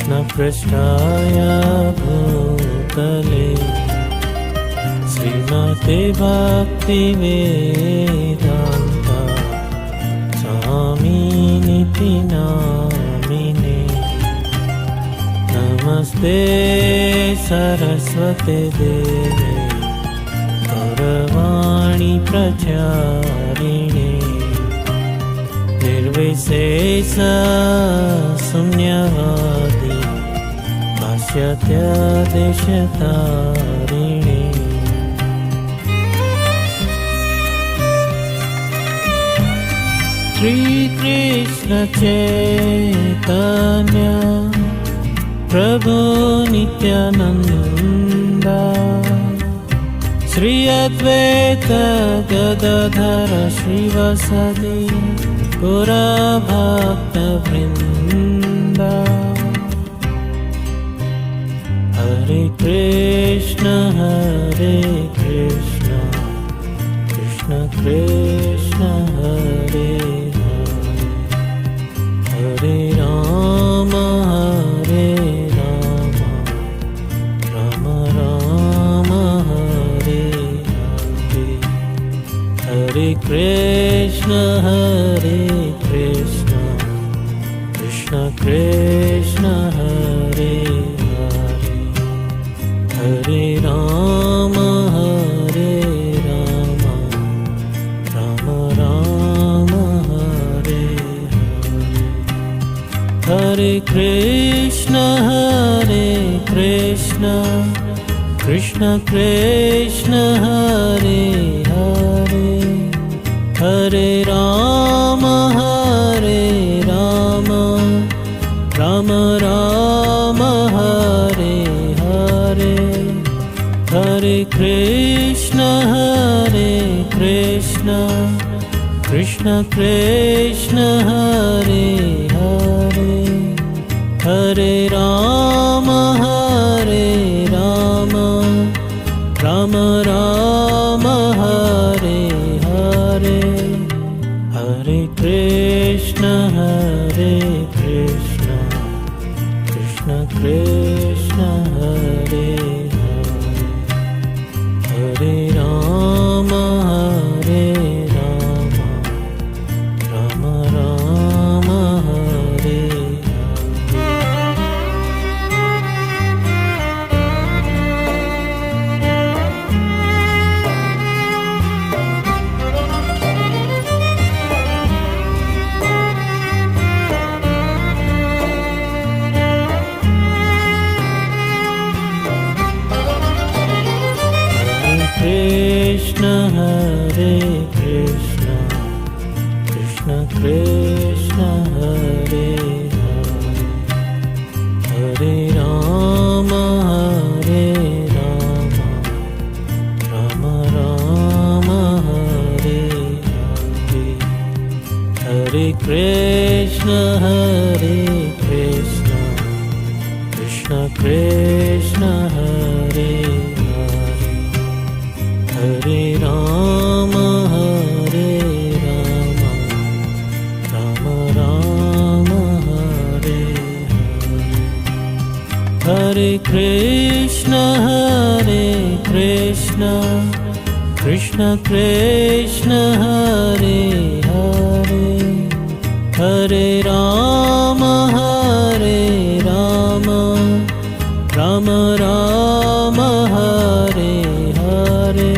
कृष्णपृष्ठाय भूतले श्रीमते भक्तिवेदान्ता स्वामिनिति नामिने। नमस्ते सरस्वते देवे गौरवाणी प्रचारिणे निर्विशेष शून्यवादी पाश्चात्यदेशतारिणे। श्रीकृष्ण चैतन्य प्रभु नित्यानंद श्री अद्वैत गदाधर श्रीवासदि गौरभक्तवृन्द। हरे कृष्ण कृष्ण कृष्ण हरे हरे राम राम राम हरे हरे। हरे कृष्ण कृष्ण कृष्ण हरे हरे। हरे राम राम राम हरे हरे। हरे कृष्ण कृष्ण कृष्ण हरे हरे। हरे राम राम राम हरे हरे। हरे कृष्ण कृष्ण कृष्ण हरे हरे। हरे राम राम राम हरे हरे। हरे कृष्ण कृष्ण कृष्ण हरे हरे। हरे राम राम राम हरे कृष्ण कृष्ण कृष्ण हरे हरे। हरे राम राम राम हरे हरे। हरे कृष्ण कृष्ण कृष्ण हरे हरे। हरे राम राम राम हरे हरे। हरे कृष्ण कृष्ण कृष्ण हरे हरे। हरे राम राम राम हरे हरे।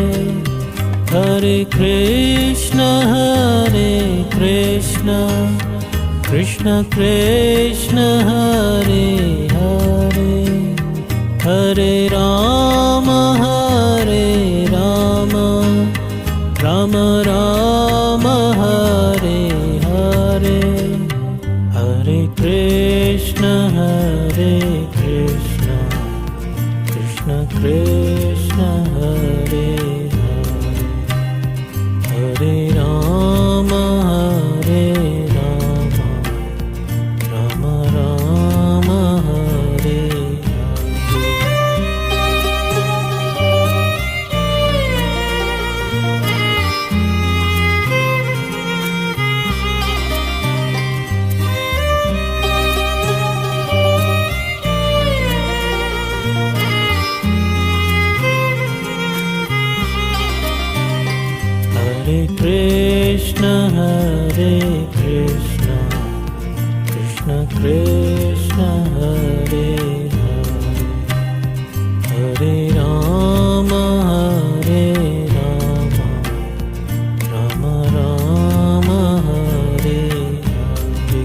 हरे कृष्ण कृष्ण कृष्ण हरे हरे। हरे राम राम राम हरे हरे। हरे कृष्ण कृष्ण कृष्ण हरे हरे। हरे Ram Ram Ram Hare Hare. Krishna Hare Hare Hare Rama Hare Rama Rama Rama Hare Hare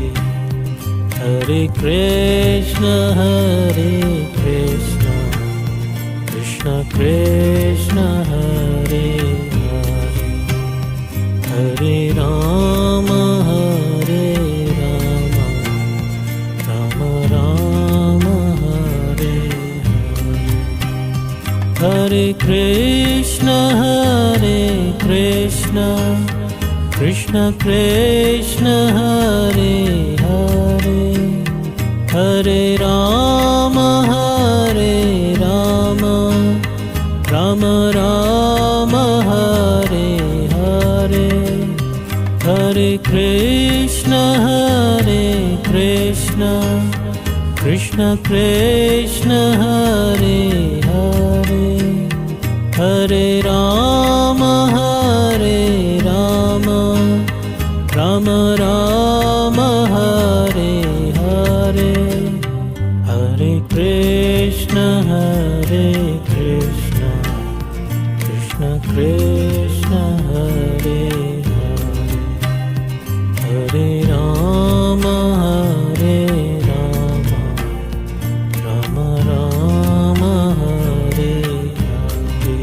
Hare Krishna Krishna Krishna Hare Hare Hare Rama Hare Rama Rama Rama Hare Hare Hare Krishna Krishna Krishna Hare Hare Hare Rama Hare Rama Rama Rama Hare Hare Hare Krishna Krishna Krishna Hare Hare Hare Rama Hare Rama Rama Rama Hare Hare Hare Krishna Krishna Krishna Hare Hare Hare Rama Hare Rama Rama Rama Hare Hare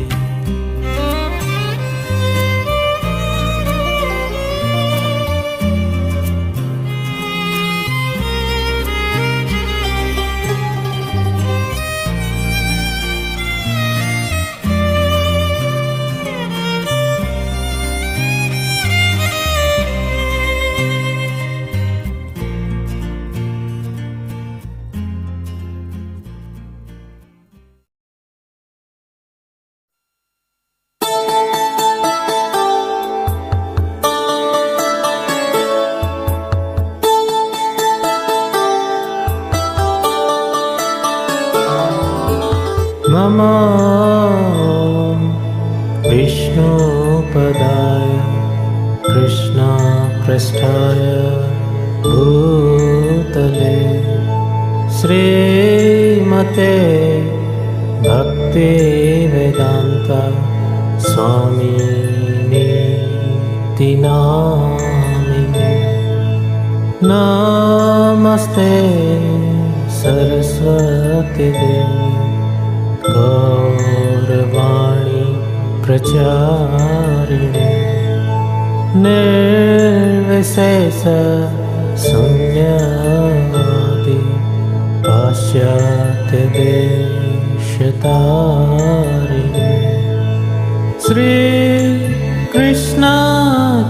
Namo Vishnupadaya Krishna Prasthaya Bhutale Srimate Bhakti Vedanta Swami Niti Namine Namaste Saraswati Devi Gaurvani Pracharine Nirvisesa Sunyadi Pasyatya Deshatarine Sri Krishna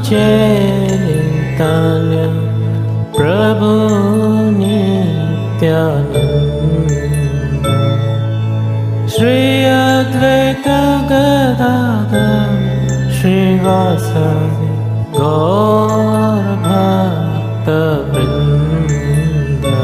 Chaitanya Prabhu Nityananda Shri Advaita Gadadhar Srivasadi Gaur Bhakta Vrinda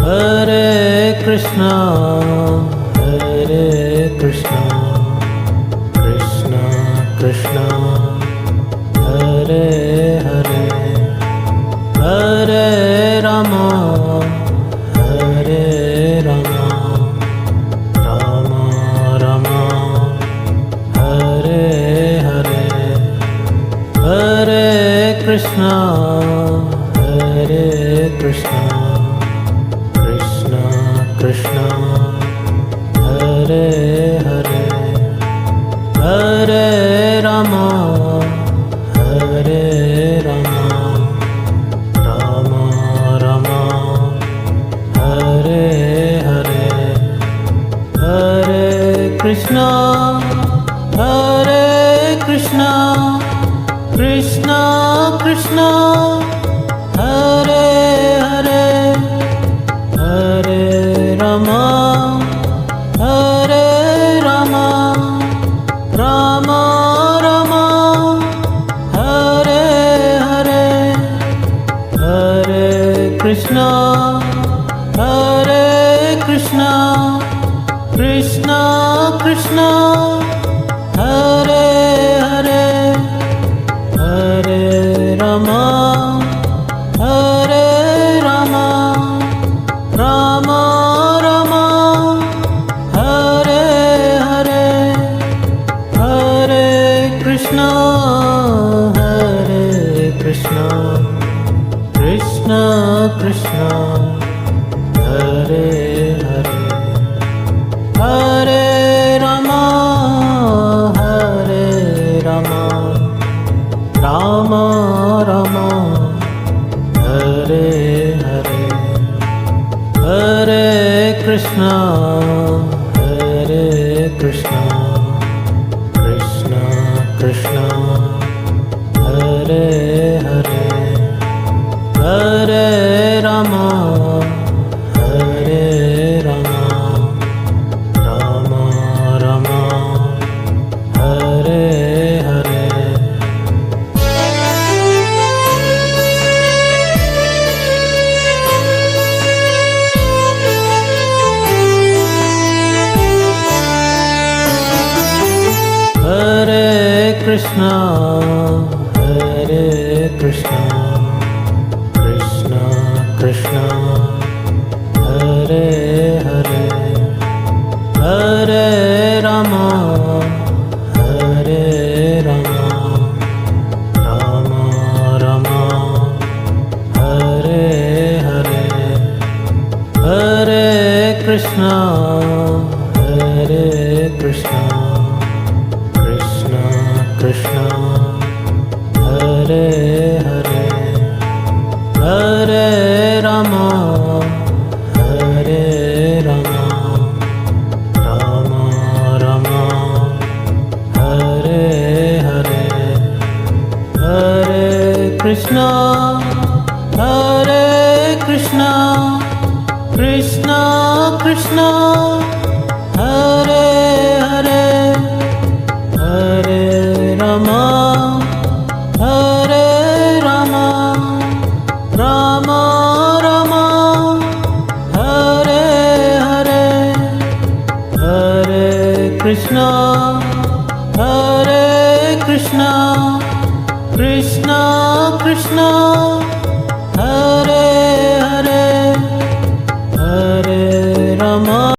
Hare Krishna Krishna Hare Hare Hare Rama Hare Rama Rama Rama Hare Hare Hare Krishna Krishna Krishna Hare Hare Hare Rama Hare Rama Rama Rama Hare Hare Hare Krishna Krishna Krishna Hare Hare Hare Rama Hare Rama Rama Rama Hare Hare Hare Krishna Krishna Krishna Krishna Hare Hare Hare Rama Hare Rama Rama Rama Hare Hare Hare Krishna Krishna Krishna Krishna Hare Hare Hare Rama Hare Rama Rama Rama Hare Hare Hare Krishna Krishna Krishna Hare Hare Hare Rama Hare Rama Rama Rama Hare Hare Hare Krishna Krishna Krishna Krishna Hare Hare Hare Rama Hare Rama Rama Rama Hare Hare Hare Krishna Krishna Krishna Krishna Hare Hare Hare Rama Hare Rama Rama Rama Hare Hare Hare Krishna Krishna Krishna Hare Hare Hare Rama Hare Rama Rama Rama Hare Hare Hare Krishna Krishna Krishna